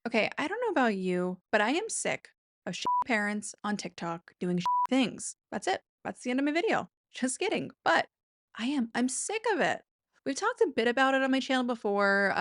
Okay, I don't know about you, but I am sick of parents on TikTok doing things. That's it. That's the end of my video. Just kidding. But I'm sick of it. We've talked a bit about it on my channel before,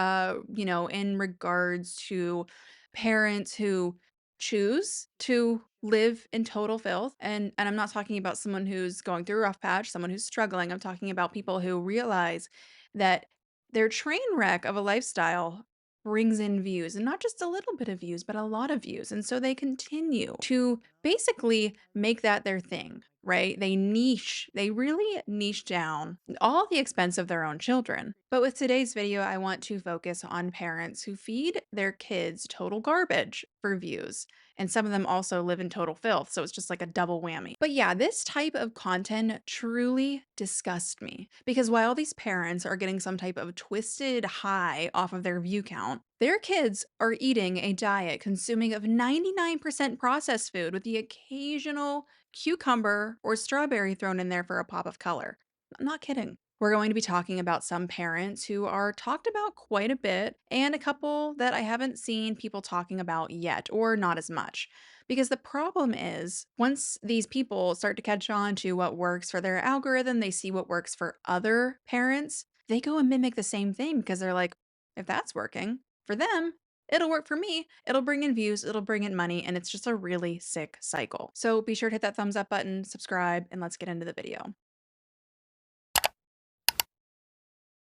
in regards to parents who choose to live in total filth. And I'm not talking about someone who's going through a rough patch, someone who's struggling. I'm talking about people who realize that their train wreck of a lifestyle brings in views, and not just a little bit of views, but a lot of views. And so they continue to basically make that their thing, right? They really niche down all at the expense of their own children. But with today's video, I want to focus on parents who feed their kids total garbage for views. And some of them also live in total filth. So it's just like a double whammy. But yeah, this type of content truly disgusts me because while these parents are getting some type of twisted high off of their view count, their kids are eating a diet consuming of 99% processed food with the occasional cucumber or strawberry thrown in there for a pop of color. I'm not kidding. We're going to be talking about some parents who are talked about quite a bit, and a couple that I haven't seen people talking about yet, or not as much. Because the problem is, once these people start to catch on to what works for their algorithm, they see what works for other parents, they go and mimic the same thing because they're like, if that's working for them, it'll work for me. It'll bring in views, it'll bring in money, and it's just a really sick cycle. So be sure to hit that thumbs up button, subscribe, and let's get into the video.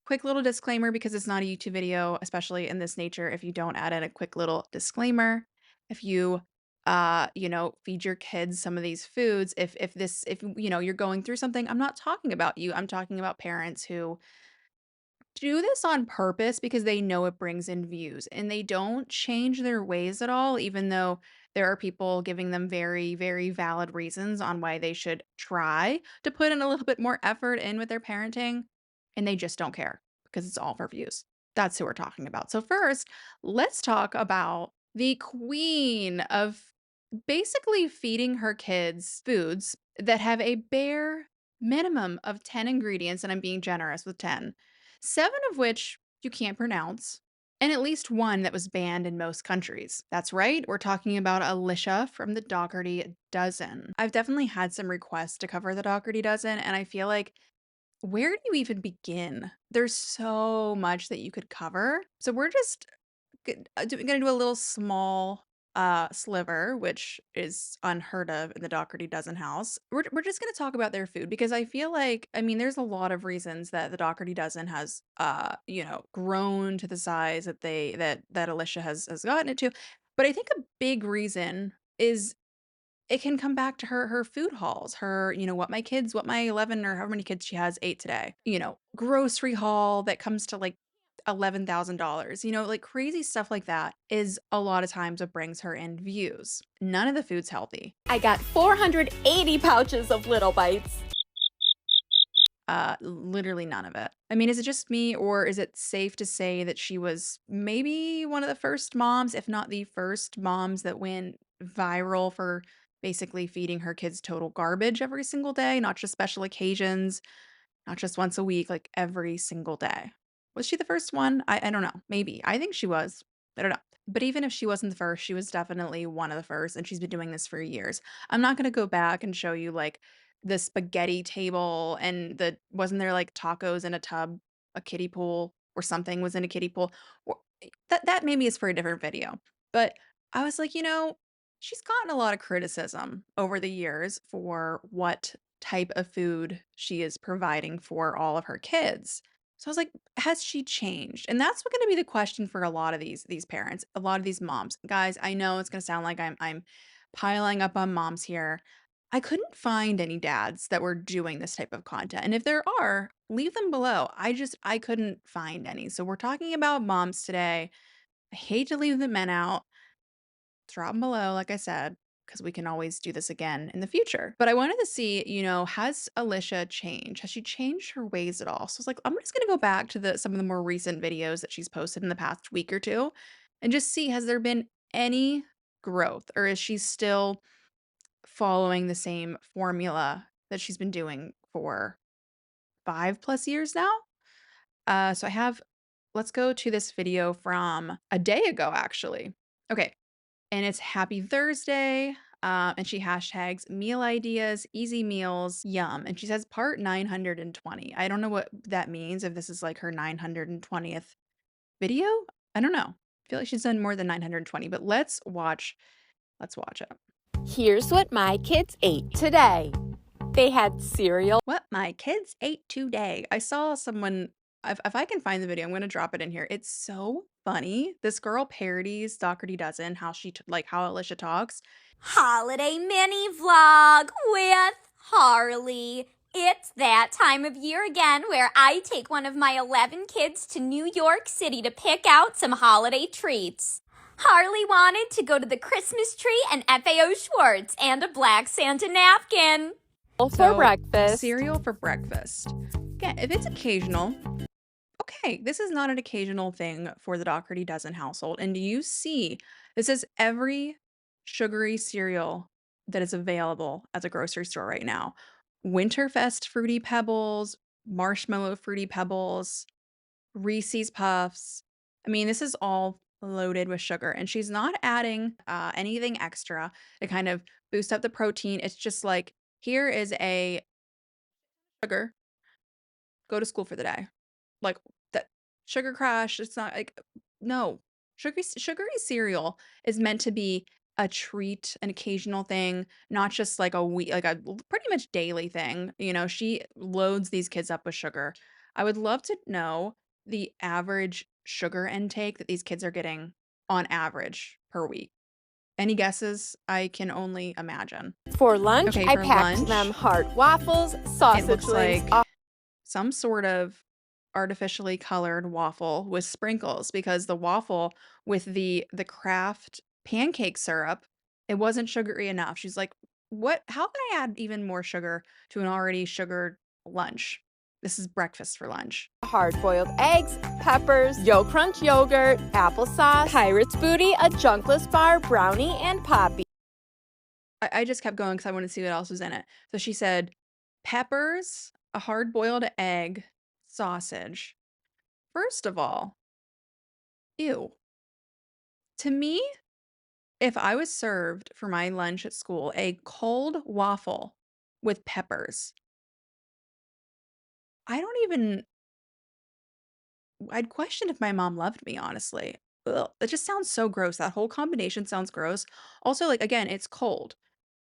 Quick little disclaimer because it's not a YouTube video, especially in this nature, if you don't add in a quick little disclaimer, if you feed your kids some of these foods, if you're going through something, I'm not talking about you. I'm talking about parents who do this on purpose because they know it brings in views and they don't change their ways at all, even though there are people giving them very, very valid reasons on why they should try to put in a little bit more effort in with their parenting, and they just don't care because it's all for views. That's who we're talking about. So, first, let's talk about the queen of basically feeding her kids foods that have a bare minimum of 10 ingredients, and I'm being generous with 10, 7 of which you can't pronounce, and at least one that was banned in most countries. That's right, we're talking about Alicia from the Dougherty Dozen. I've definitely had some requests to cover the Dougherty Dozen, and I feel like where do you even begin? There's so much that you could cover. So we're just gonna do a little small sliver, which is unheard of in the Dougherty Dozen house. We're just gonna talk about their food because I feel like, I mean, there's a lot of reasons that the Dougherty Dozen has grown to the size that that Alicia has gotten it to. But I think a big reason is it can come back to her food hauls, what my 11 or however many kids she has ate today. Grocery haul that comes to like $11,000. Like crazy stuff like that is a lot of times what brings her in views. None of the food's healthy. I got 480 pouches of Little Bites. Literally none of it. I mean, is it just me, or is it safe to say that she was maybe one of the first moms, if not the first moms that went viral for basically feeding her kids total garbage every single day, not just special occasions, not just once a week, like every single day? Was she the first one? I don't know. Maybe. I think she was. I don't know. But even if she wasn't the first, she was definitely one of the first, and she's been doing this for years. I'm not gonna go back and show you like the spaghetti table and wasn't there like tacos in a tub, a kiddie pool, or something was in a kiddie pool? Or that maybe is for a different video. But I was like, she's gotten a lot of criticism over the years for what type of food she is providing for all of her kids. So I was like, has she changed? And that's what going to be the question for a lot of these parents, a lot of these moms. Guys, I know it's going to sound like I'm piling up on moms here. I couldn't find any dads that were doing this type of content. And if there are, leave them below. I couldn't find any. So we're talking about moms today. I hate to leave the men out. Drop them below, like I said, because we can always do this again in the future. But I wanted to see, has Alicia changed? Has she changed her ways at all? So it's like, I'm just gonna go back to some of the more recent videos that she's posted in the past week or two and just see, has there been any growth, or is she still following the same formula that she's been doing for 5+ years now? So let's go to this video from a day ago, actually. Okay, and it's Happy Thursday, and she hashtags meal ideas, easy meals, yum, and she says part 920. I don't know what that means, if this is, like, her 920th video? I don't know. I feel like she's done more than 920, but let's watch it. Here's what my kids ate today. They had cereal. What my kids ate today. I saw someone if I can find the video, I'm gonna drop it in here. It's so funny. This girl parodies Dougherty Dozen, how she like, how Alicia talks. Holiday mini vlog with Harley. It's that time of year again where I take one of my 11 kids to New York City to pick out some holiday treats. Harley wanted to go to the Christmas tree and FAO Schwartz and a black Santa napkin. For So, breakfast. cereal for breakfast. Again, if it's occasional, okay, this is not an occasional thing for the Dougherty Dozen household. And do you see, this is every sugary cereal that is available at the grocery store right now. Winterfest Fruity Pebbles, Marshmallow Fruity Pebbles, Reese's Puffs. I mean, this is all loaded with sugar, and she's not adding anything extra to kind of boost up the protein. It's just like, here is a sugar, go to school for the day. Like, that sugar crash, it's not like, no. Sugary cereal is meant to be a treat, an occasional thing, not just like like a pretty much daily thing. You know, she loads these kids up with sugar. I would love to know the average sugar intake that these kids are getting on average per week. Any guesses? I can only imagine. For lunch, Okay, I for packed them lunch, heart waffles, it sausage looks links, like some sort of artificially colored waffle with sprinkles, because the waffle with the Kraft pancake syrup, it wasn't sugary enough. She's like, "What? How can I add even more sugar to an already sugared lunch? This is breakfast for lunch." hard-boiled eggs, peppers, Yo Crunch yogurt, applesauce, Pirate's Booty, a junkless bar, brownie, and poppy. I just kept going because I wanted to see what else was in it. So she said, peppers, a hard-boiled egg, sausage. First of all, ew. To me, if I was served for my lunch at school a cold waffle with peppers, I don't even I'd question if my mom loved me, honestly. Ugh, it just sounds so gross. That whole combination sounds gross. Also, like, again, it's cold.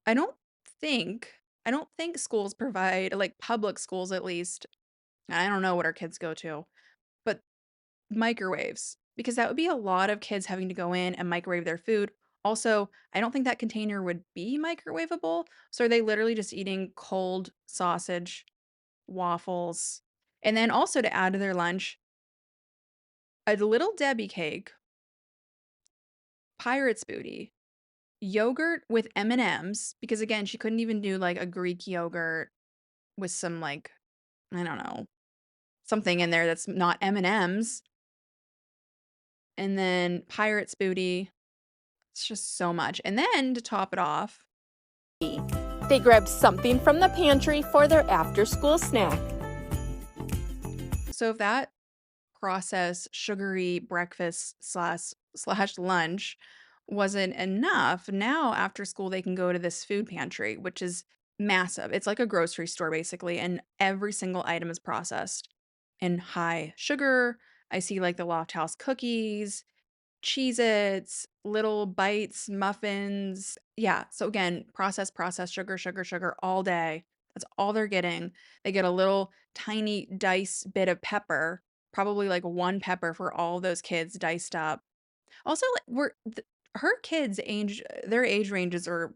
I don't I don't think schools provide, like, public schools at least, I don't know what our kids go to, but microwaves, because that would be a lot of kids having to go in and microwave their food. Also, I don't think that container would be microwavable. So are they literally just eating cold sausage, waffles, and then also to add to their lunch, a little Debbie cake, Pirate's Booty, yogurt with M&Ms, because again, she couldn't even do like a Greek yogurt with some like, I don't know, something in there that's not M&Ms, and then Pirate's Booty. It's just so much. And then to top it off, They grabbed something from the pantry for their after-school snack. so if that processed sugary breakfast slash lunch wasn't enough, now after school they can go to this food pantry, which is massive. It's like a grocery store basically, and every single item is processed and high sugar. I see like the Loft House cookies, Cheez-Its, little bites, muffins. Yeah, so again, process, sugar, sugar, sugar all day. That's all they're getting. They get a little tiny dice bit of pepper, probably like one pepper for all those kids diced up. Also, like, her kids age, their age ranges are,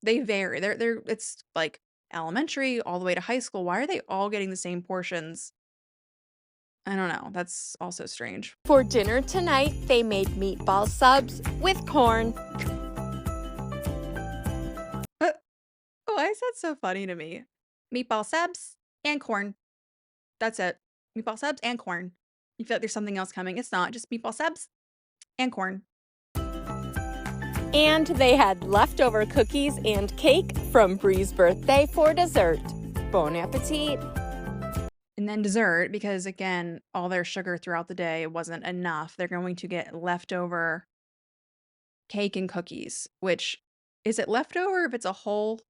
they vary. It's like elementary all the way to high school. Why are they all getting the same portions? I don't know. That's also strange. For dinner tonight, they made meatball subs with corn. Oh, why is that so funny to me? Meatball subs and corn. That's it. Meatball subs and corn. You feel like there's something else coming. It's not. Just meatball subs and corn. And they had leftover cookies and cake from Bree's birthday for dessert. Bon appetit! And then dessert, because again, all their sugar throughout the day wasn't enough. They're going to get leftover cake and cookies, which is it leftover if it's a whole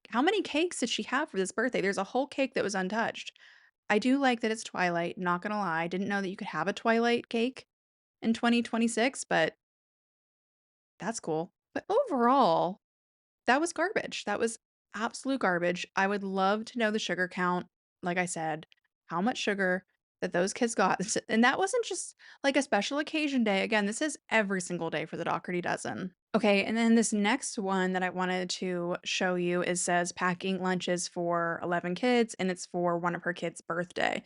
how many cakes did she have for this birthday? There's a whole cake that was untouched. I do like that it's Twilight, not gonna lie. I didn't know that you could have a Twilight cake in 2026, but that's cool. But overall, that was garbage. That was absolute garbage. I would love to know the sugar count, like I said, how much sugar that those kids got. And that wasn't just like a special occasion day. Again, this is every single day for the Dougherty dozen. Okay, and then this next one that I wanted to show you is says packing lunches for 11 kids, and it's for one of her kids' birthday.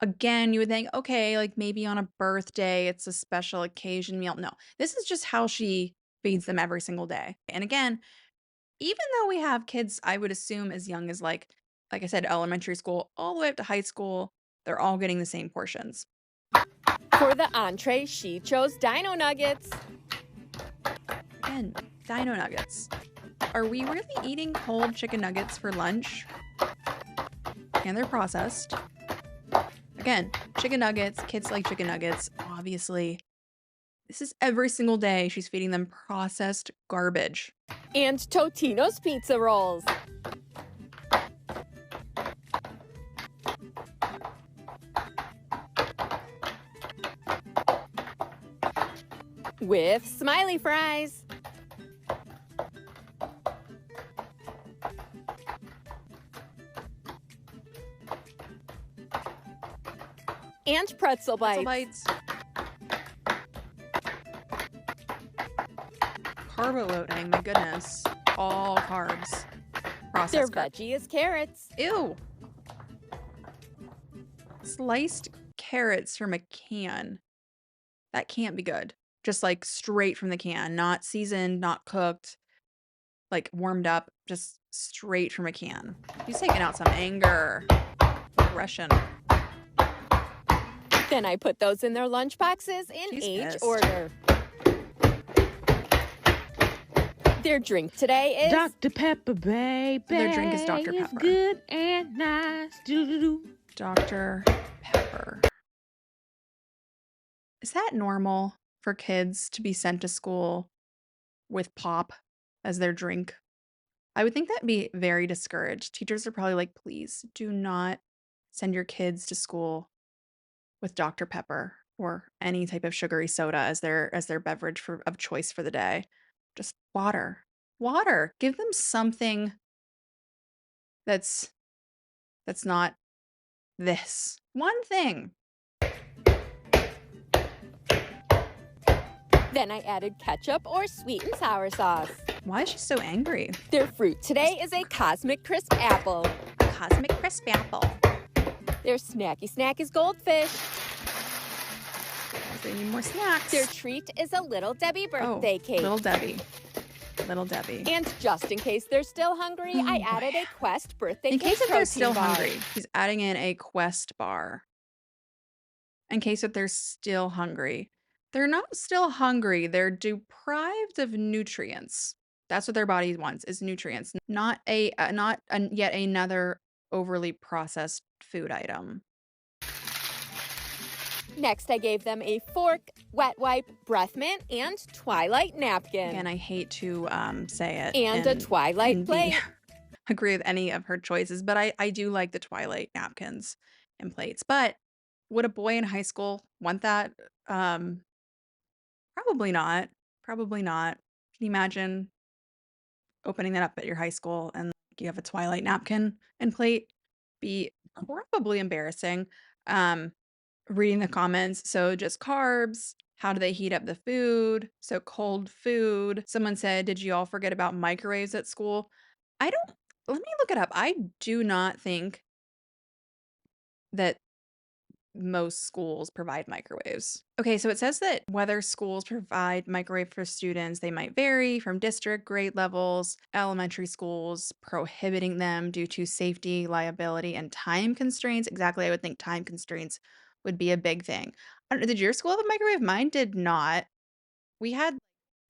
Again, you would think, okay, like maybe on a birthday, it's a special occasion meal. No, this is just how she feeds them every single day. And again, even though we have kids, I would assume as young as like I said, elementary school, all the way up to high school, they're all getting the same portions. For the entree, she chose dino nuggets. Again, dino nuggets. Are we really eating cold chicken nuggets for lunch? And they're processed. Again, chicken nuggets, kids like chicken nuggets, obviously. This is every single day she's feeding them processed garbage. And Totino's pizza rolls. With smiley fries. And pretzel bites. Pretzel bites. Carbo loading, my goodness. All carbs. Their Processed carbs. veggie is carrots. Ew. Sliced carrots from a can. That can't be good. Just like straight from the can, not seasoned, not cooked, like warmed up, just straight from a can. He's taking out some anger, aggression. Then I put those in their lunch boxes in She's age pissed. order. Their drink today is Dr. Pepper, baby. Their drink is Dr. It's Pepper. good and nice. Doo-doo-doo. Dr. Pepper. Is that normal for kids to be sent to school with pop as their drink? I would think that'd be very discouraged. Teachers are probably like, please do not send your kids to school with Dr. Pepper or any type of sugary soda as their beverage of choice for the day. Just water. Water. Give them something that's not this. One thing. Then I added ketchup or sweet and sour sauce. Why is she so angry? Their fruit today is a Cosmic Crisp apple. Cosmic crisp apple. Their snacky snack is goldfish. They need more snacks. Their treat is a Little Debbie birthday cake. Little Debbie. Little Debbie. And just in case they're still hungry, I added a Quest birthday In cake case if they're protein still bar. hungry, he's adding in a Quest bar. In case if they're still hungry. They're not still hungry. They're deprived of nutrients. That's what their body wants, is nutrients, not yet another overly processed food item. Next, I gave them a fork, wet wipe, breath mint, and Twilight napkin. Again, I hate to say it. And a Twilight and plate. agree with any of her choices, but I do like the Twilight napkins and plates. But would a boy in high school want that? Probably not. Probably not. Can you imagine opening that up at your high school and you have a Twilight napkin and plate? Be probably embarrassing. Reading the comments. So just carbs. How do they heat up the food? So cold food. Someone said, did you all forget about microwaves at school? Let me look it up. I do not think that most schools provide microwaves. Okay, so it says that whether schools provide microwave for students, they might vary from district grade levels, elementary schools prohibiting them due to safety, liability, and time constraints. Exactly, I would think time constraints would be a big thing. I don't know, did your school have a microwave? Mine did not. We had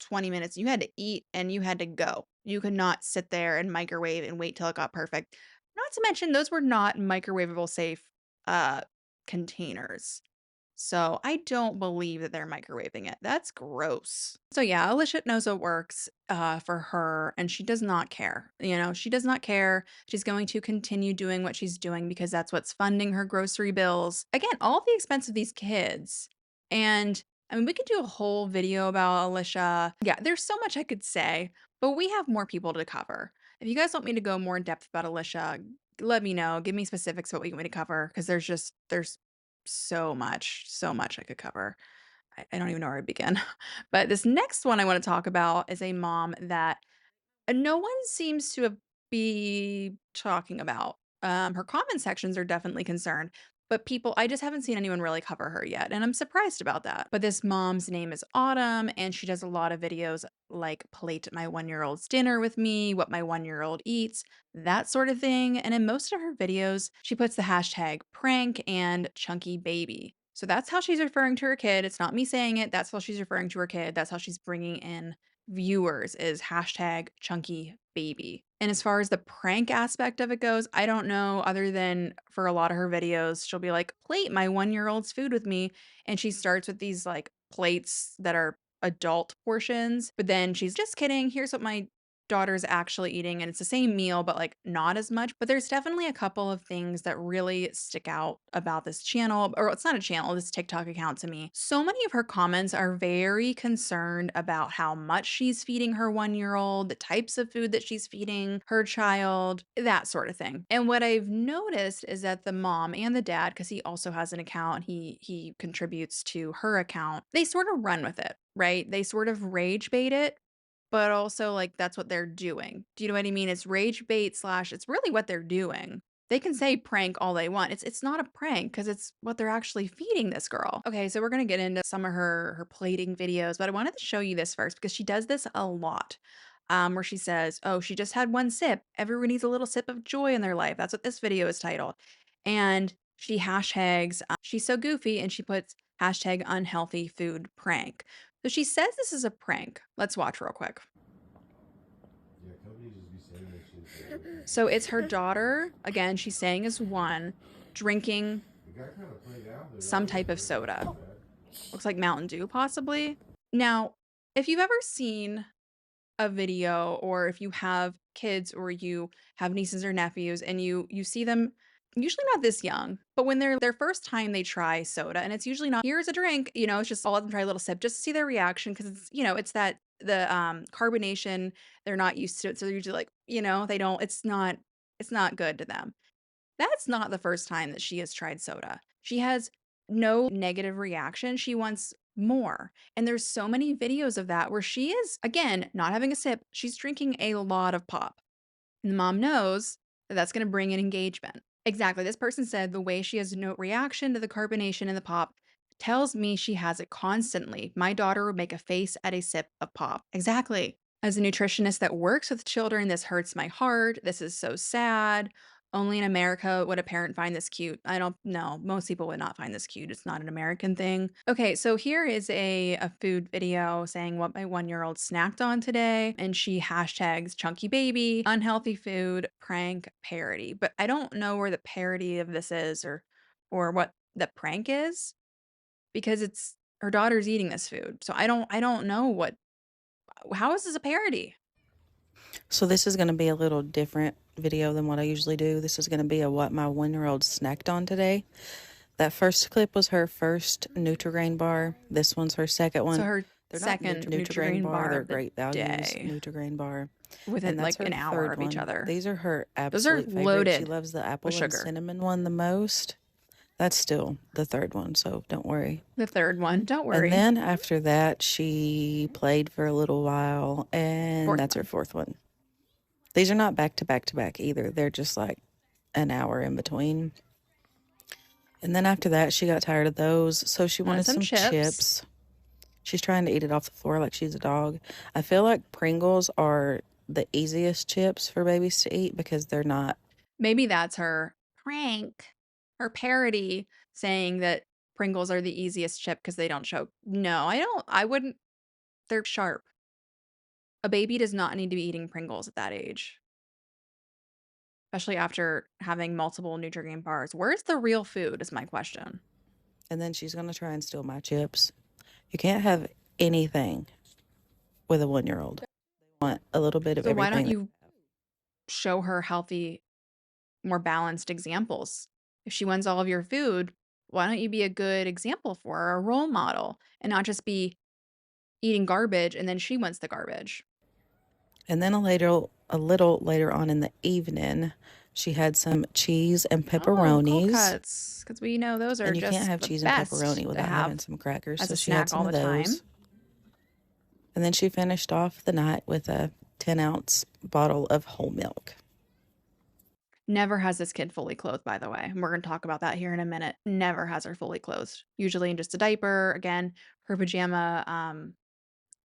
20 minutes. You had to eat and you had to go. You could not sit there and microwave and wait till it got perfect. Not to mention, those were not microwavable safe containers. So I don't believe that they're microwaving it. That's gross. So yeah, Alicia knows what works for her, and she does not care. She does not care. She's going to continue doing what she's doing because that's what's funding her grocery bills. Again, all the expense of these kids. And I mean, we could do a whole video about Alicia. Yeah, there's so much I could say, but we have more people to cover. If you guys want me to go more in depth about Alicia, let me know. Give me specifics what we want me to cover because there's so much I could cover. I don't even know where to begin. But this next one I want to talk about is a mom that no one seems to have be talking about. Her comment sections are definitely concerned, but I just haven't seen anyone really cover her yet, and I'm surprised about that. But this mom's name is Autumn, and she does a lot of videos like plate my 1-year-old's dinner with me, what my 1-year-old eats, that sort of thing. And in most of her videos, she puts the hashtag prank and chunky baby. So that's how she's referring to her kid. It's not me saying it. That's how she's referring to her kid. That's how she's bringing in viewers is hashtag chunky baby. And as far as the prank aspect of it goes, I don't know other than for a lot of her videos, she'll be like, plate my 1-year-old's food with me. And she starts with these like plates that are adult portions, but then she's just kidding. Here's what my daughter's actually eating. And it's the same meal, but like not as much. But there's definitely a couple of things that really stick out about this channel, or it's not a channel, this TikTok account to me. So many of her comments are very concerned about how much she's feeding her 1-year-old, the types of food that she's feeding her child, that sort of thing. And what I've noticed is that the mom and the dad, because he also has an account, he contributes to her account, they sort of run with it, right? They sort of rage bait it, but also, like, that's what they're doing. Do you know what I mean? It's rage bait slash it's really what they're doing. They can say prank all they want. It's not a prank because it's what they're actually feeding this girl. Okay, so we're gonna get into some of her plating videos, but I wanted to show you this first because she does this a lot. Where she says, "Oh, she just had one sip. Everyone needs a little sip of joy in their life." That's what this video is titled. And she hashtags, she's so goofy, and she puts hashtag unhealthy food prank. So she says this is a prank. Let's watch real quick. Yeah, companies just be saying that shit. So it's her daughter, again, she's saying is one, drinking It got kind of played out there. some type of soda. Looks like Mountain Dew, possibly. Now, if you've ever seen a video or if you have kids or you have nieces or nephews and you see them usually not this young, but when they're their first time they try soda and it's usually not here's a drink, it's just I'll let them try a little sip just to see their reaction because it's that the carbonation they're not used to it. So they're usually like, they don't it's not good to them. That's not the first time that she has tried soda. She has no negative reaction. She wants more. And there's so many videos of that where she is, again, not having a sip. She's drinking a lot of pop. And the mom knows that that's going to bring in engagement. Exactly. This person said the way she has no reaction to the carbonation in the pop tells me she has it constantly. My daughter would make a face at a sip of pop. Exactly. As a nutritionist that works with children, this hurts my heart. This is so sad. Only in America would a parent find this cute. I don't know. Most people would not find this cute. It's not an American thing. Okay, so here is a food video saying what my 1-year-old snacked on today. And she hashtags chunky baby, unhealthy food, prank, parody. But I don't know where the parody of this is or what the prank is because it's her daughter's eating this food. So I don't know how is this a parody? So this is going to be a little different video than what I usually do. This is going to be a what my 1-year-old snacked on today. That first clip was her first Nutri-Grain bar. This one's her second one. So her They're second not Nutri-Grain bar They're of the great values. day. Nutri-Grain bar. Within And that's like an her hour third of each one. other. These are her Those are absolute favorite. She loaded loves the apple with and sugar. cinnamon one the most. That's still the third one, so don't worry. The third one, don't worry. And then after that, she played for a little while, and Fourth that's one. her fourth one. These are not back to back to back either. They're just like an hour in between. And then after that, she got tired of those, so she wanted some chips. She's trying to eat it off the floor like she's a dog. I feel like Pringles are the easiest chips for babies to eat because they're not. Maybe that's her prank, her parody saying that Pringles are the easiest chip because they don't choke. No, I wouldn't. They're sharp. A baby does not need to be eating Pringles at that age. Especially after having multiple Nutri-Grain bars. Where's the real food is my question. And then she's going to try and steal my chips. You can't have anything with a 1-year-old. They want a little bit of So why don't everything. you show her healthy, more balanced examples? If she wants all of your food, why don't you be a good example for her, a role model, and not just be eating garbage and then she wants the garbage? And then a little later on in the evening, she had some cheese and Oh, cold pepperonis. cuts, because we know those are And you can't just have the cheese and best pepperoni to without having have some crackers. as So a she had snack some all of the time. those. And then she finished off the night with a 10-ounce bottle of whole milk. Never has this kid fully clothed, by the way. And we're going to talk about that here in a minute. Never has her fully clothed. Usually in just a diaper. Again, her pajama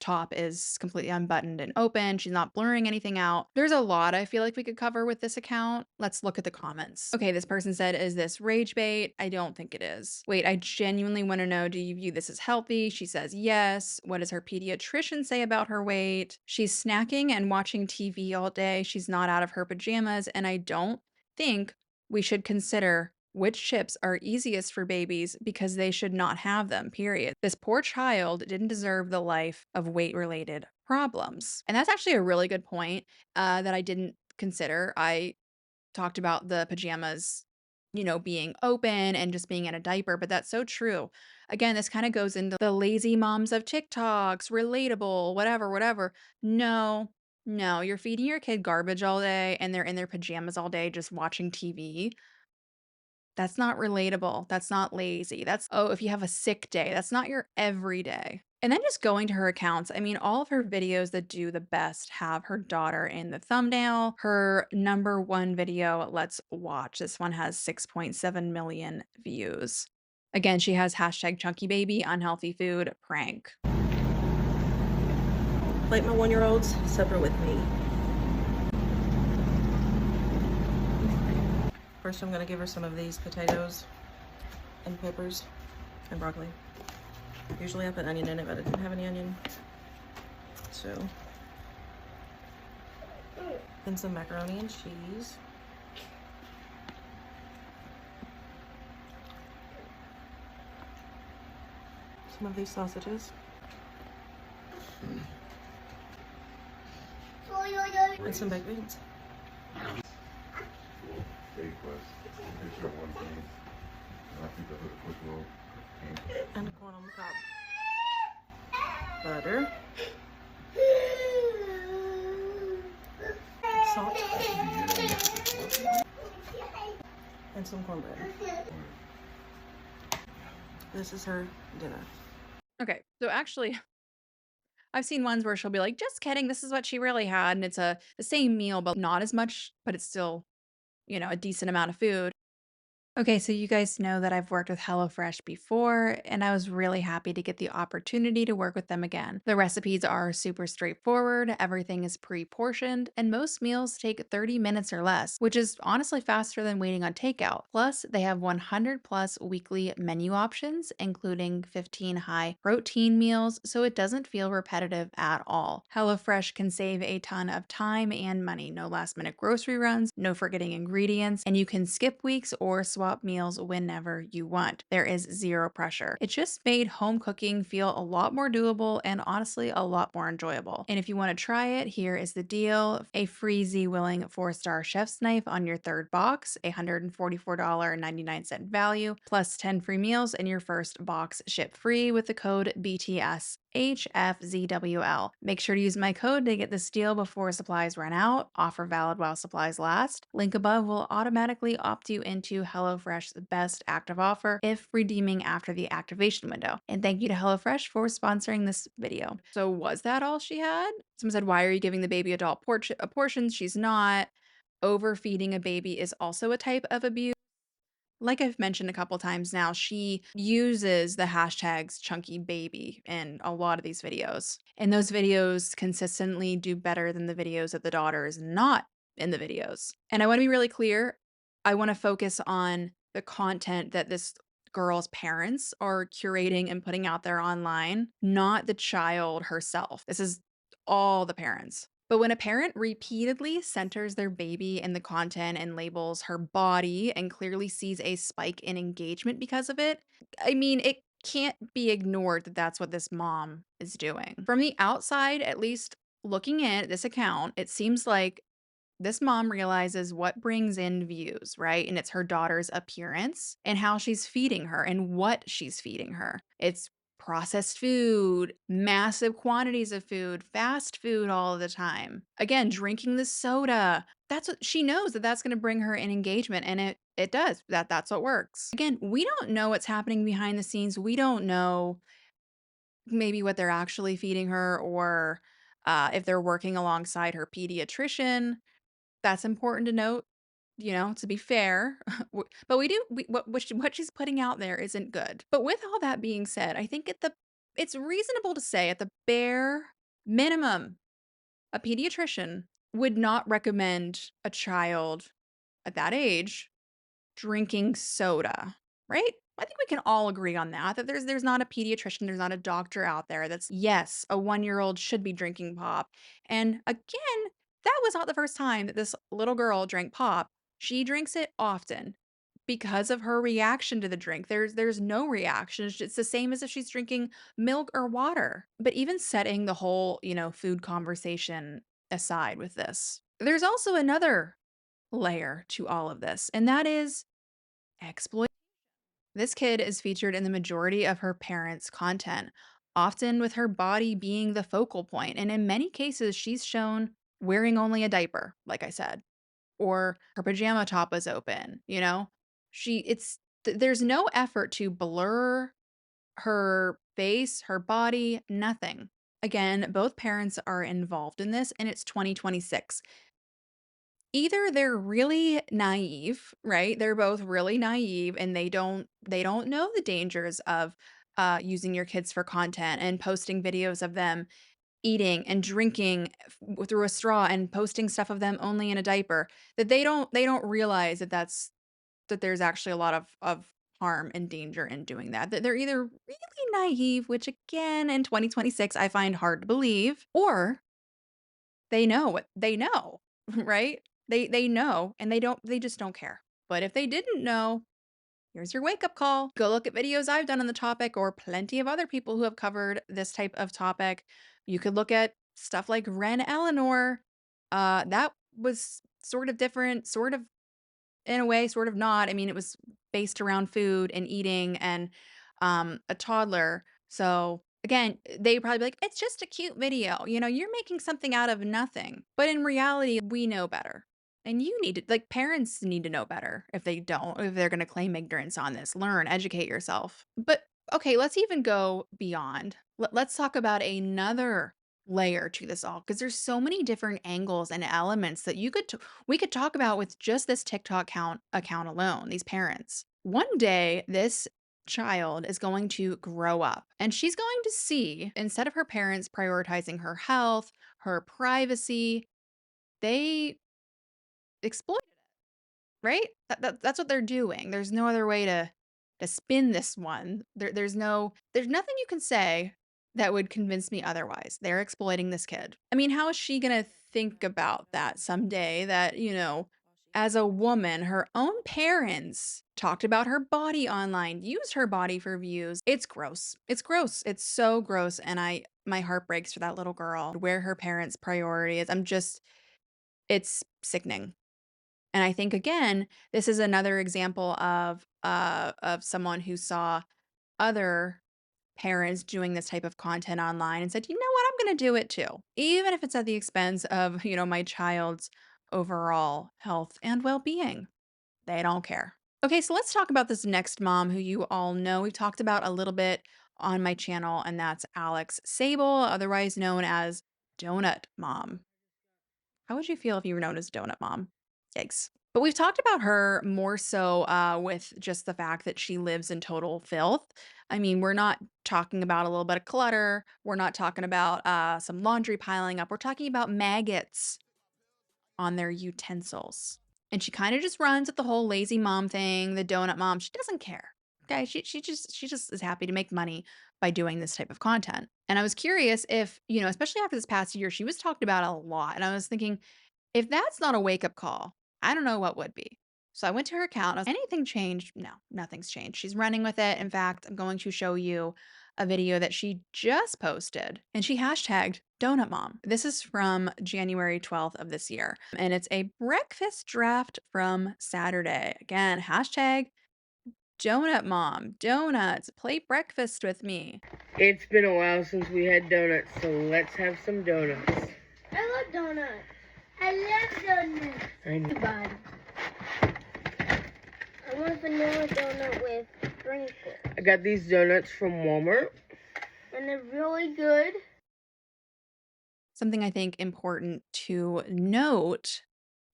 top is completely unbuttoned and open. She's not blurring anything out. There's a lot I feel like we could cover with this account. Let's look at the comments. Okay, this person said, is this rage bait? I don't think it is. Wait, I genuinely want to know, do you view this as healthy? She says yes. What does her pediatrician say about her weight? She's snacking and watching TV all day. She's not out of her pajamas, and I don't think we should consider which chips are easiest for babies because they should not have them, period. This poor child didn't deserve the life of weight-related problems. And that's actually a really good point that I didn't consider. I talked about the pajamas, being open and just being in a diaper, but that's so true. Again, this kind of goes into the lazy moms of TikToks, relatable, whatever. No, no, you're feeding your kid garbage all day and they're in their pajamas all day just watching TV. That's not relatable. That's not lazy. That's, oh, if you have a sick day, that's not your everyday. And then just going to her accounts, I mean, all of her videos that do the best have her daughter in the thumbnail. Her number one video, let's watch. This one has 6.7 million views. Again, she has hashtag chunky baby, unhealthy food, prank. Plate my 1-year-old's supper with me. First, I'm going to give her some of these potatoes and peppers and broccoli. Usually I put onion in it, but I didn't have any onion. So, then some macaroni and cheese. Some of these sausages. And some baked beans. Picture of one thing. And I think I put a quick little paint. And corn on the cob. Butter. Salt. And some cornbread. This is her dinner. Okay, so actually, I've seen ones where she'll be like, just kidding, this is what she really had. And it's the same meal, but not as much, but it's still, a decent amount of food. Okay, so you guys know that I've worked with HelloFresh before, and I was really happy to get the opportunity to work with them again. The recipes are super straightforward, everything is pre-portioned, and most meals take 30 minutes or less, which is honestly faster than waiting on takeout. Plus, they have 100 plus weekly menu options, including 15 high protein meals, so it doesn't feel repetitive at all. HelloFresh can save a ton of time and money, no last minute grocery runs, no forgetting ingredients, and you can skip weeks or swap meals whenever you want. There is zero pressure. It just made home cooking feel a lot more doable and honestly a lot more enjoyable. And if you want to try it, here is the deal. A free Z-Willing 4-star chef's knife on your third box, a $144.99 value, plus 10 free meals in your first box shipped free with the code BTS. HFZWL. Make sure to use my code to get this deal before supplies run out. Offer valid while supplies last. Link above will automatically opt you into HelloFresh's best active offer if redeeming after the activation window. And thank you to HelloFresh for sponsoring this video. So was that all she had? Someone said, why are you giving the baby adult portions? She's not. Overfeeding a baby is also a type of abuse. Like I've mentioned a couple times now, she uses the hashtags chunky baby in a lot of these videos. And those videos consistently do better than the videos that the daughter is not in the videos. And I want to be really clear. I want to focus on the content that this girl's parents are curating and putting out there online, not the child herself. This is all the parents. But when a parent repeatedly centers their baby in the content and labels her body and clearly sees a spike in engagement because of it, I mean, it can't be ignored that that's what this mom is doing. From the outside, at least looking in at this account, it seems like this mom realizes what brings in views, right? And it's her daughter's appearance and how she's feeding her and what she's feeding her. It's processed food, massive quantities of food, fast food all the time. Again, drinking the soda. That's what she knows that that's going to bring her in engagement, and it does. That's what works. Again, we don't know what's happening behind the scenes. We don't know maybe what they're actually feeding her, or if they're working alongside her pediatrician. That's important to note, to be fair. But what she's putting out there isn't good. But with all that being said, I think it's reasonable to say at the bare minimum, a pediatrician would not recommend a child at that age drinking soda, right? I think we can all agree on that there's not a pediatrician, there's not a doctor out there that's, yes, a 1-year-old should be drinking pop. And again, that was not the first time that this little girl drank pop. She drinks it often because of her reaction to the drink. There's no reaction. It's the same as if she's drinking milk or water. But even setting the whole, food conversation aside with this, there's also another layer to all of this, and that is exploit. This kid is featured in the majority of her parents' content, often with her body being the focal point, and in many cases, she's shown wearing only a diaper, like I said, or her pajama top was open, you know? There's no effort to blur her face, her body, nothing. Again, both parents are involved in this, and it's 2026. Either they're really naive, right? They're both really naive and they don't know the dangers of using your kids for content and posting videos of them eating and drinking through a straw and posting stuff of them only in a diaper. That they don't realize that there's actually a lot of harm and danger in doing that. That they're either really naive, which again in 2026 I find hard to believe, or they know what they know, right? They know and they just don't care. But if they didn't know, here's your wake up call. Go look at videos I've done on the topic or plenty of other people who have covered this type of topic. You could look at stuff like Ren Eleanor. That was sort of different, sort of in a way, sort of not. I mean, it was based around food and eating and, a toddler. So, again, they probably be like, "It's just a cute video, you're making something out of nothing." But in reality, we know better. And you need to like, parents need to know better if they don't, if they're gonna claim ignorance on this. Learn, educate yourself. But, okay, let's even go beyond. Let's talk about another layer to this all, because there's so many different angles and elements that we could talk about with just this TikTok account alone, these parents. One day, this child is going to grow up and she's going to see, instead of her parents prioritizing her health, her privacy, they exploit, right? That's what they're doing. There's no other way to spin this one. There's nothing you can say that would convince me otherwise. They're exploiting this kid. I mean, how is she gonna think about that someday that, as a woman, her own parents talked about her body online, used her body for views. It's gross. It's gross. It's so gross. And my heart breaks for that little girl, where her parents' priority is. It's sickening. And I think again, this is another example of someone who saw other parents doing this type of content online and said, "You know what? I'm gonna do it too. Even if it's at the expense of, my child's overall health and well-being." They don't care. Okay, so let's talk about this next mom who you all know. We've talked about a little bit on my channel, and that's Alex Sable, otherwise known as Donut Mom. How would you feel if you were known as Donut Mom? Yikes. But we've talked about her more so with just the fact that she lives in total filth. I mean, we're not talking about a little bit of clutter. We're not talking about some laundry piling up. We're talking about maggots on their utensils. And she kind of just runs with the whole lazy mom thing, the donut mom. She doesn't care. Okay, she just is happy to make money by doing this type of content. And I was curious if, especially after this past year, she was talked about a lot. And I was thinking, if that's not a wake-up call, I don't know what would be. So I went to her account. Anything changed? No, nothing's changed. She's running with it. In fact, I'm going to show you a video that she just posted, and she hashtagged Donut Mom. This is from January 12th of this year, and it's a breakfast draft from Saturday. Again, hashtag Donut Mom. Donuts. Plate breakfast with me. It's been a while since we had donuts, so let's have some donuts. I love donuts. I love donuts. I know. Bad. I want a vanilla donut with sprinkles. I got these donuts from Walmart. And they're really good. Something I think important to note,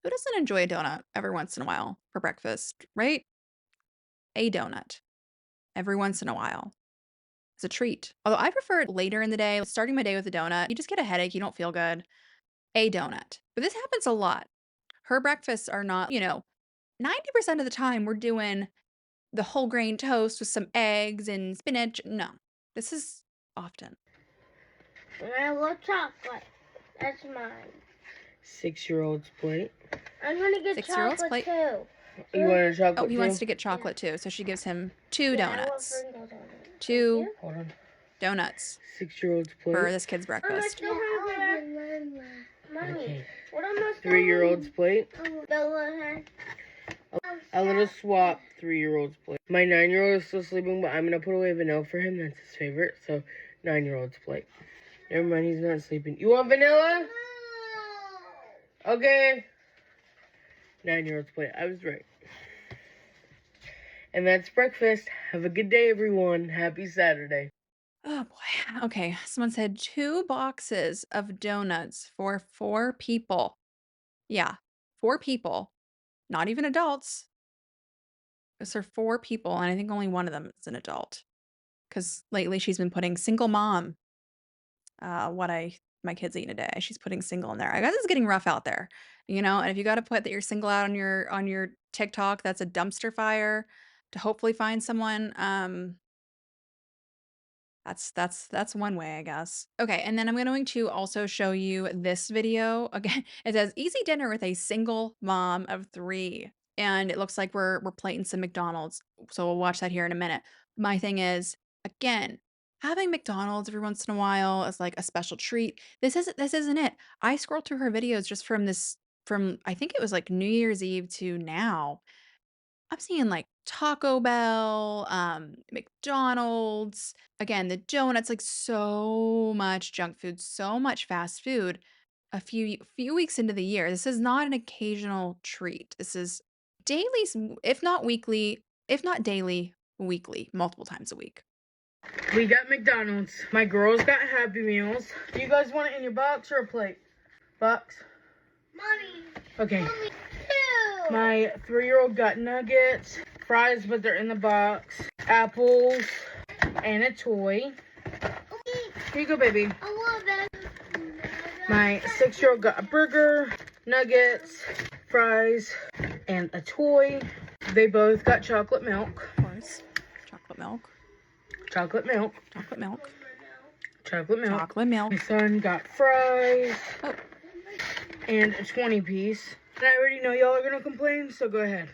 who doesn't enjoy a donut every once in a while for breakfast, right? A donut every once in a while. It's a treat. Although I prefer it later in the day, starting my day with a donut. You just get a headache, you don't feel good. A donut. But this happens a lot. Her breakfasts are not, 90% of the time we're doing the whole grain toast with some eggs and spinach. No, this is often. And I love chocolate. That's mine. 6-year-old's plate. I'm gonna get 6-year-old's chocolate plate. too. You want a chocolate Oh, he too? wants to get chocolate too. So she gives him 2 Yeah, I want donuts. sprinkles on it. 2 Hold on. donuts 6-year-old's for plate. this kid's Mom, I breakfast. still have it. Mommy, Okay. what am I still 3-year-old's plate. Bella A little swap 3-year-old's plate. My 9-year-old is still sleeping, but I'm gonna put away vanilla for him. That's his favorite. So 9-year-old's plate. Never mind, he's not sleeping. You want vanilla? Okay. 9-year-old's plate. I was right. And that's breakfast. Have a good day, everyone. Happy Saturday. Oh boy. Okay. Someone said 2 boxes of donuts for 4 people. Yeah. 4 people. Not even adults. Those are 4 people, and I think only one of them is an adult. Because lately she's been putting single mom, my kids eat in a day. She's putting single in there. I guess it's getting rough out there, and if you got to put that you're single out on your TikTok, that's a dumpster fire to hopefully find someone. That's one way, I guess. Okay, and then I'm going to also show you this video. Again, it says easy dinner with a single mom of 3. And it looks like we're plating some McDonald's. So we'll watch that here in a minute. My thing is, again, having McDonald's every once in a while is like a special treat. This isn't it. I scrolled through her videos just from I think it was like New Year's Eve to now. I'm seeing like Taco Bell, McDonald's, again, the donuts, like so much junk food, so much fast food a few weeks into the year. This is not an occasional treat. This is daily, if not weekly, if not daily, weekly, multiple times a week. We got McDonald's. My girls got Happy Meals. Do you guys want it in your box or a plate? Box? Mommy. Okay. Mommy, too. My 3-year-old got nuggets, fries, but they're in the box, apples, and a toy. Here you go, baby. I love that. My 6-year-old got a burger, nuggets, fries, and a toy. They both got chocolate milk. Of course. Chocolate milk. Chocolate milk. Chocolate milk. Chocolate milk. Chocolate milk. My son got fries. Oh. And a 20-piece. And I already know y'all are going to complain, so go ahead.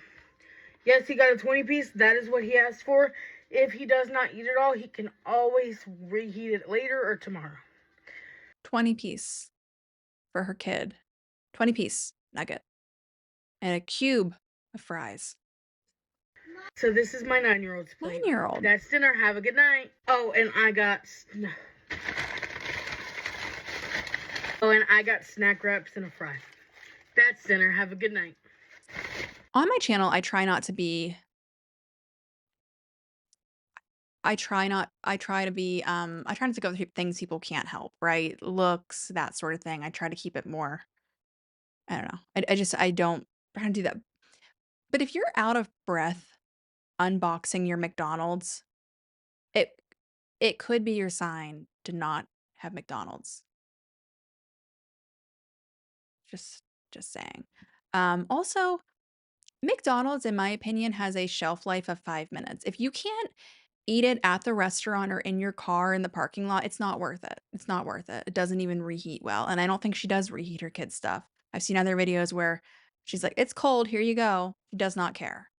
Yes, he got a 20-piece. That is what he asked for. If he does not eat it all, he can always reheat it later or tomorrow. 20-piece for her kid. 20-piece nugget. And a cube of fries. So this is my 9-year-old's plate. 9-year-old. That's dinner. Have a good night. Oh, and I got snack wraps and a fry. That's dinner. Have a good night. On my channel, I try not to be I try not to go through things people can't help, right? Looks, that sort of thing. I try to keep it more, I don't know. I don't try to do that. But if you're out of breath unboxing your McDonald's, it could be your sign to not have McDonald's. Just saying. Also, McDonald's, in my opinion, has a shelf life of 5 minutes. If you can't eat it at the restaurant or in your car in the parking lot, it's not worth it. It's not worth it. It doesn't even reheat well, and I don't think she does reheat her kids' stuff. I've seen other videos where she's like, "It's cold, here you go." She does not care.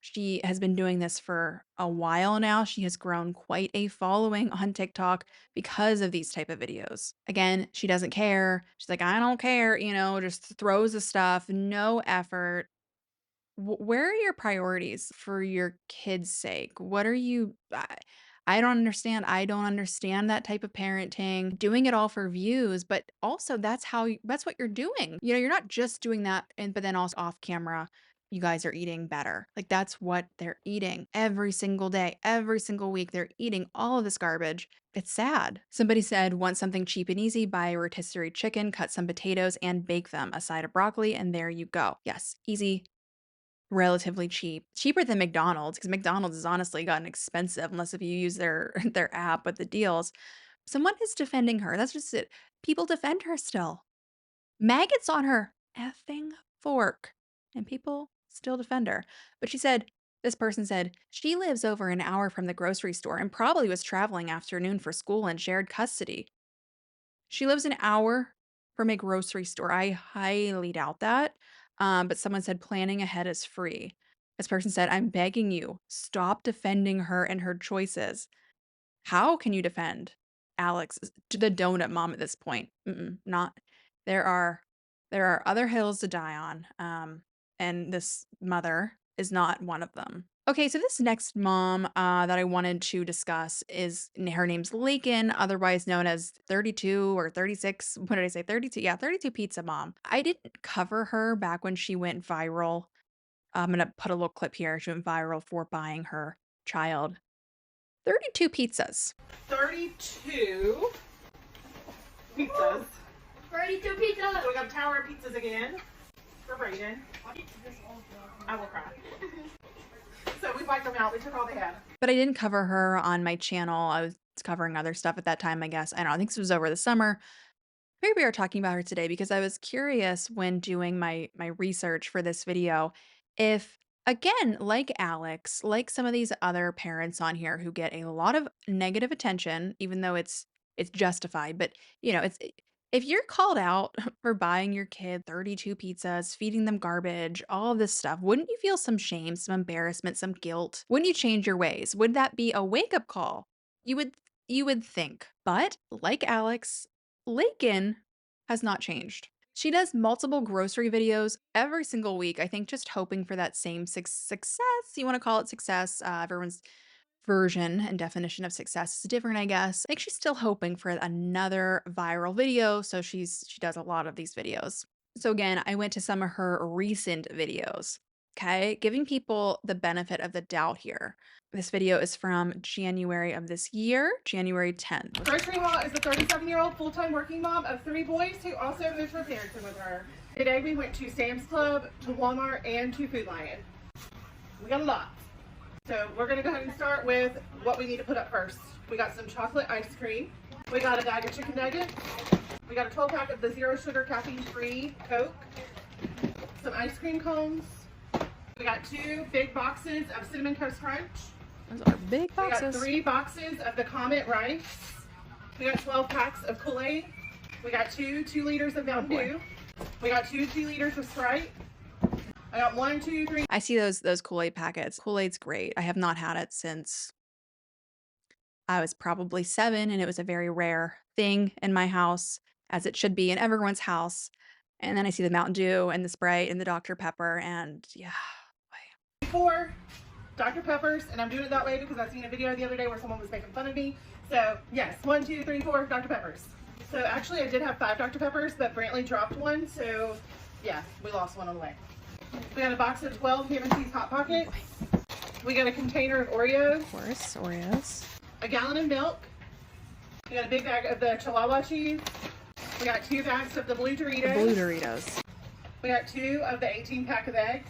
She has been doing this for a while now. She has grown quite a following on TikTok because of these type of videos. Again, she doesn't care. She's like, "I don't care," just throws the stuff, no effort. Where are your priorities for your kids' sake? What are you I don't understand. I don't understand that type of parenting, doing it all for views, but also that's what you're doing. You're not just doing that but then also off camera you guys are eating better. Like that's what they're eating every single day, every single week. They're eating all of this garbage. It's sad. Somebody said, want something cheap and easy, buy a rotisserie chicken, cut some potatoes, and bake them, a side of broccoli, and there you go. Yes, easy, relatively cheap. Cheaper than McDonald's, because McDonald's has honestly gotten expensive unless if you use their their app with the deals. Someone is defending her. That's just it. People defend her still. Maggots on her effing fork. And people still defend her. But this person said, she lives over an hour from the grocery store and probably was traveling afternoon for school and shared custody. She lives an hour from a grocery store. I highly doubt that. But someone said planning ahead is free. This person said, I'm begging you, stop defending her and her choices. How can you defend Alex, the donut mom at this point? Not. There are other hills to die on. And this mother is not one of them. Okay, so this next mom that I wanted to discuss her name's Laken, otherwise known as 32 or 36. What did I say? 32. Yeah, 32 Pizza Mom. I didn't cover her back when she went viral. I'm going to put a little clip here. She went viral for buying her child 32 pizzas. 32 pizzas. 32 pizzas. We got Tower Pizzas again for Brayden. I will cry. So we wiped them out. We took all they had. But I didn't cover her on my channel. I was covering other stuff at that time, I guess. I don't know. I think this was over the summer. Maybe we are talking about her today because I was curious when doing my research for this video if, again, like Alex, like some of these other parents on here who get a lot of negative attention, even though it's justified, but it's if you're called out for buying your kid 32 pizzas, feeding them garbage, all of this stuff, wouldn't you feel some shame, some embarrassment, some guilt? Wouldn't you change your ways? Would that be a wake-up call? You would think. But like Alex, Laken has not changed. She does multiple grocery videos every single week, I think just hoping for that same success. You want to call it success. Everyone's version and definition of success is different, I guess. I think she's still hoping for another viral video, so she does a lot of these videos. So again, I went to some of her recent videos, okay? Giving people the benefit of the doubt here. This video is from January of this year, January 10th. Grocery haul is a 37-year-old full-time working mom of 3 boys who also moved her parents in with her. Today we went to Sam's Club, to Walmart, and to Food Lion. We got a lot. So we're going to go ahead and start with what we need to put up first. We got some chocolate ice cream. We got a bag of chicken nuggets. We got a 12-pack of the zero sugar caffeine-free Coke. Some ice cream cones. We got 2 big boxes of Cinnamon Toast Crunch. Those are big boxes. We got 3 boxes of the Comet Rice. We got 12 packs of Kool-Aid. We got 2 liters of Mountain Dew. We got 2 liters of Sprite. I got 1, 2, 3. I see those Kool-Aid packets. Kool-Aid's great. I have not had it since I was probably 7, and it was a very rare thing in my house, as it should be in everyone's house. And then I see the Mountain Dew and the Sprite and the Dr. Pepper, and yeah. 4 Dr. Peppers, and I'm doing it that way because I seen a video the other day where someone was making fun of me. So yes, 1, 2, 3, 4 Dr. Peppers. So actually I did have 5 Dr. Peppers, but Brantley dropped one, so yeah, we lost one on the way. We got a box of 12 ham and cheese Hot Pockets. We got a container of Oreos. Of course, Oreos. A gallon of milk. We got a big bag of the Chihuahua cheese. We got 2 bags of the Blue Doritos. The Blue Doritos. We got 2 of the 18-pack of eggs.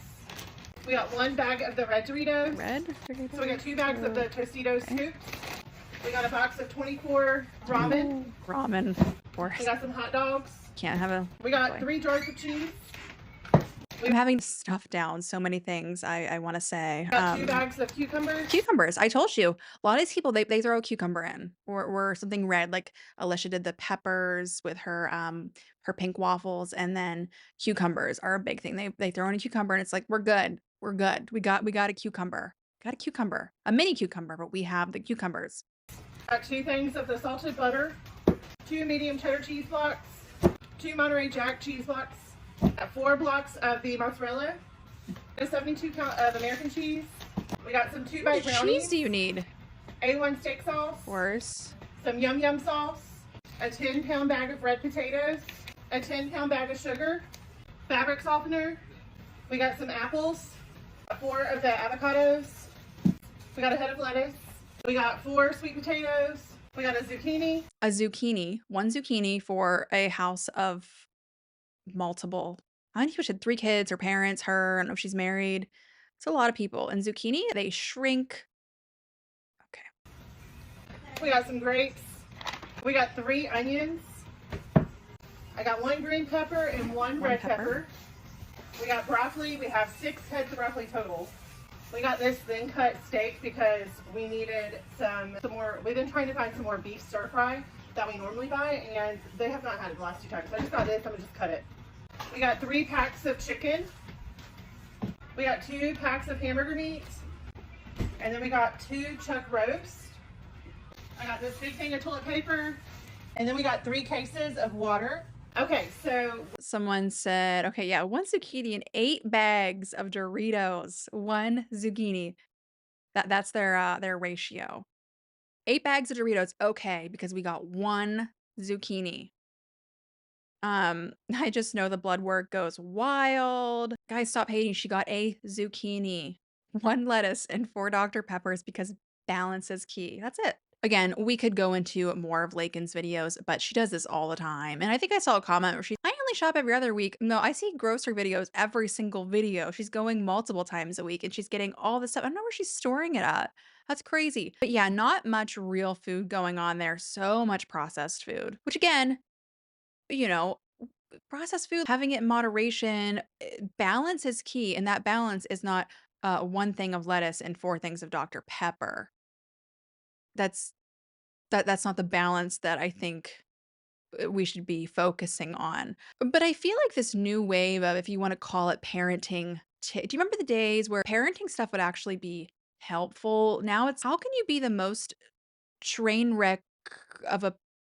We got 1 bag of the Red Doritos. Red Doritos. So we got 2 bags of the Tostitos Scoops. We got a box of 24 ramen. Ooh, ramen, of course. We got some hot dogs. Can't have a... We got 3 jars of cheese. I'm having to stuff down so many things I want to say. Got 2 bags of cucumbers. Cucumbers. I told you. A lot of these people they throw a cucumber in or something red. Like Alicia did the peppers with her pink waffles, and then cucumbers are a big thing. They throw in a cucumber and it's like, we're good. We're good. We got a cucumber. Got a cucumber. A mini cucumber, but we have the cucumbers. Got 2 things of the salted butter, 2 medium cheddar cheese blocks, 2 Monterey Jack cheese blocks, 4 blocks of the mozzarella, a 72 count of American cheese. We got some 2 bite brownies. How much cheese do you need? A1 steak sauce. Of course. Some yum yum sauce, a 10-pound bag of red potatoes, a 10-pound bag of sugar, fabric softener. We got some apples, 4 of the avocados. We got a head of lettuce. We got 4 sweet potatoes. We got a zucchini. A zucchini. 1 zucchini for a house of multiple. How many people? She had 3 kids, her parents, her. I don't know if she's married. It's a lot of people. And zucchini, they shrink. Okay. We got some grapes. We got 3 onions. I got 1 green pepper and 1 red pepper. We got broccoli. We have 6 heads of broccoli total. We got this thin cut steak because we needed some more. We've been trying to find some more beef stir fry that we normally buy, and they have not had it the last 2 times. So I just got this. I'm gonna just cut it. We got 3 packs of chicken. We got 2 packs of hamburger meat, and then we got 2 chuck roast. I got this big thing of toilet paper, and then we got 3 cases of water. Okay, so someone said, okay, yeah, 1 zucchini and 8 bags of Doritos. 1 zucchini. That's their ratio. 8 bags of Doritos, okay, because we got 1 zucchini. I just know the blood work goes wild. Guys, stop hating. She got a zucchini, 1 lettuce, and 4 Dr. Peppers because balance is key. That's it. Again, we could go into more of Laken's videos, but she does this all the time. And I think I saw a comment where I only shop every other week. No, I see grocery videos every single video. She's going multiple times a week and she's getting all this stuff. I don't know where she's storing it at. That's crazy. But yeah, not much real food going on there. So much processed food, which again, you know, processed food, having it in moderation, balance is key. And that balance is not 1 thing of lettuce and 4 things of Dr. Pepper. That's not the balance that I think we should be focusing on. But I feel like this new wave of, if you want to call it parenting, do you remember the days where parenting stuff would actually be helpful? Now it's, how can you be the most train wreck of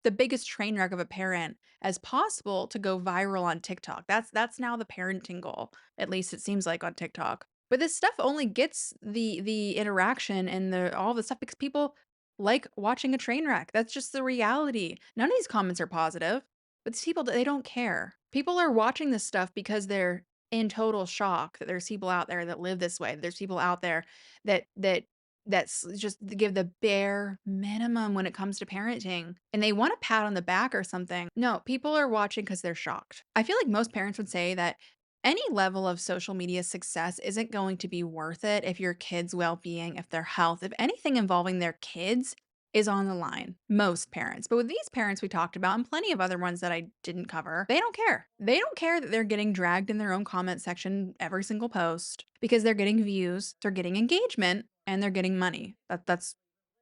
the biggest train wreck of a parent as possible to go viral on TikTok? That's now the parenting goal. At least it seems like on TikTok. But this stuff only gets the interaction and all the stuff because people like watching a train wreck. That's just the reality. None of these comments are positive, but these people, they don't care. People are watching this stuff because they're in total shock that there's people out there that live this way. There's people out there that's just give the bare minimum when it comes to parenting, and they want a pat on the back or something. No, people are watching because they're shocked. I feel like most parents would say that any level of social media success isn't going to be worth it if your kids' well-being, if their health, if anything involving their kids is on the line. Most parents. But with these parents we talked about and plenty of other ones that I didn't cover, they don't care. They don't care that they're getting dragged in their own comment section every single post because they're getting views, they're getting engagement, and they're getting money. That's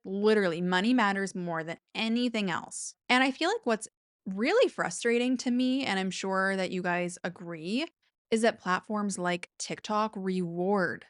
literally, money matters more than anything else. And I feel like what's really frustrating to me, and I'm sure that you guys agree, is that platforms like TikTok reward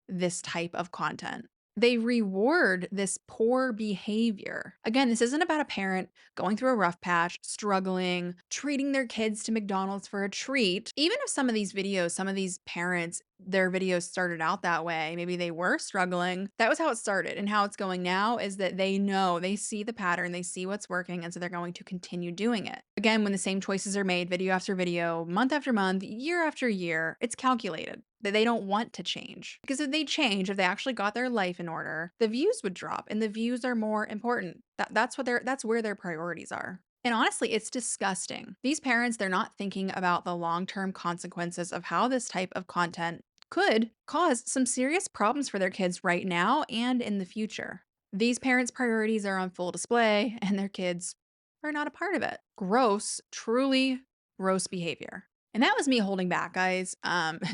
this type of content. They reward this poor behavior. Again, this isn't about a parent going through a rough patch, struggling, treating their kids to McDonald's for a treat. Even if some of these videos, some of these parents, their videos started out that way, maybe they were struggling. That was how it started. And how it's going now is that they know, they see the pattern, they see what's working, and so they're going to continue doing it. Again, when the same choices are made video after video, month after month, year after year, it's calculated that they don't want to change. Because if they change, if they actually got their life in order, the views would drop, and the views are more important. That's where their priorities are. And honestly, it's disgusting. These parents, they're not thinking about the long-term consequences of how this type of content could cause some serious problems for their kids right now and in the future. These parents' priorities are on full display, and their kids are not a part of it. Gross, truly gross behavior. And that was me holding back, guys.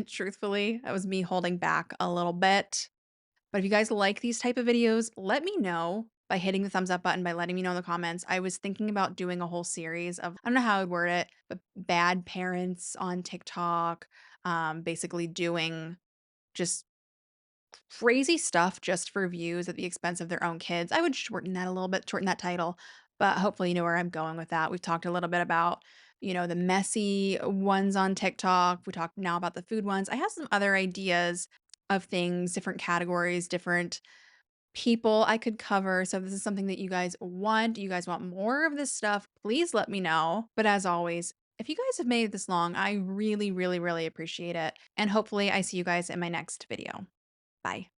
Truthfully, that was me holding back a little bit. But if you guys like these type of videos, let me know by hitting the thumbs up button, by letting me know in the comments. I was thinking about doing a whole series of, I don't know how I would word it, but bad parents on TikTok, basically doing just crazy stuff just for views at the expense of their own kids. I would shorten that a little bit, shorten that title, but hopefully you know where I'm going with that. We've talked a little bit about, the messy ones on TikTok. We talked now about the food ones. I have some other ideas of things, different categories, different people I could cover. So if this is something that you guys want more of this stuff, please let me know. But as always, if you guys have made it this long, I really, really, really appreciate it. And hopefully I see you guys in my next video. Bye.